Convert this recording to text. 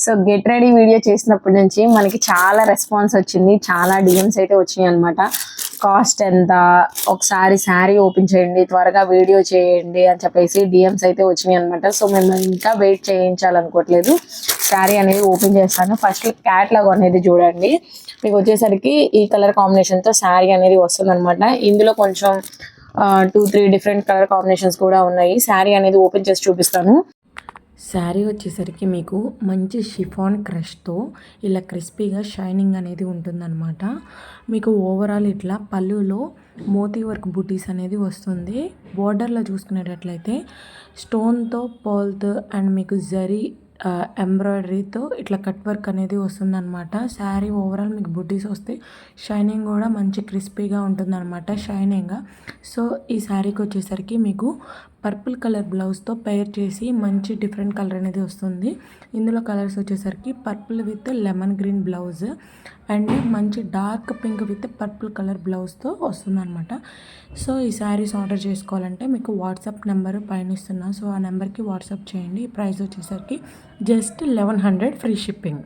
So get ready video చేసినప్పటి నుంచి మనకి చాలా రెస్పాన్స్ వచ్చింది, చాలా డిఎమ్స్ అయితే వచ్చినాయి అనమాట. కాస్ట్ ఎంత, ఒకసారి శారీ ఓపెన్ చేయండి, త్వరగా వీడియో చేయండి అని చెప్పేసి డిఎమ్స్ అయితే వచ్చినాయి అనమాట. సో మేము ఇంకా వెయిట్ చేయించాలనుకోవట్లేదు, శారీ అనేది ఓపెన్ చేస్తాను. ఫస్ట్ క్యాట్లాగ్ అనేది చూడండి, మీకు వచ్చేసరికి ఈ కలర్ కాంబినేషన్తో శారీ అనేది వస్తుంది అనమాట. ఇందులో కొంచెం 2-3 డిఫరెంట్ కలర్ కాంబినేషన్స్ కూడా ఉన్నాయి. శారీ అనేది ఓపెన్ చేసి చూపిస్తాను. శారీ వచ్చేసరికి మీకు మంచి షిఫాన్ క్రష్తో ఇలా క్రిస్పీగా షైనింగ్ అనేది ఉంటుందన్నమాట. మీకు ఓవరాల్ ఇట్లా పళ్ళులో మోతీ వర్క్ బూటీస్ అనేది వస్తుంది. బోర్డర్లో చూసుకునేటట్లయితే స్టోన్తో పర్ల్తో అండ్ మీకు జరీ ఎంబ్రాయిడరీతో ఇట్లా కట్ వర్క్ అనేది వస్తుందన్నమాట. శారీ ఓవరాల్ మీకు బుడ్డీస్ వస్తే షైనింగ్ కూడా మంచి క్రిస్పీగా ఉంటుందన్నమాట, షైనింగ్గా. సో ఈ శారీకి వచ్చేసరికి మీకు పర్పుల్ కలర్ బ్లౌజ్తో పేర్ చేసి మంచి డిఫరెంట్ కలర్ అనేది వస్తుంది. ఇందులో కలర్స్ వచ్చేసరికి purple with lemon green blouse and మంచి dark pink with purple colour బ్లౌజ్తో వస్తుంది అనమాట. సో ఈ శారీస్ ఆర్డర్ చేసుకోవాలంటే మీకు వాట్సాప్ నెంబర్ పైన ఇస్తున్నా, సో ఆ నెంబర్కి వాట్సాప్ చేయండి. ప్రైస్ వచ్చేసరికి జస్ట్ 1100 ఫ్రీ షిప్పింగ్.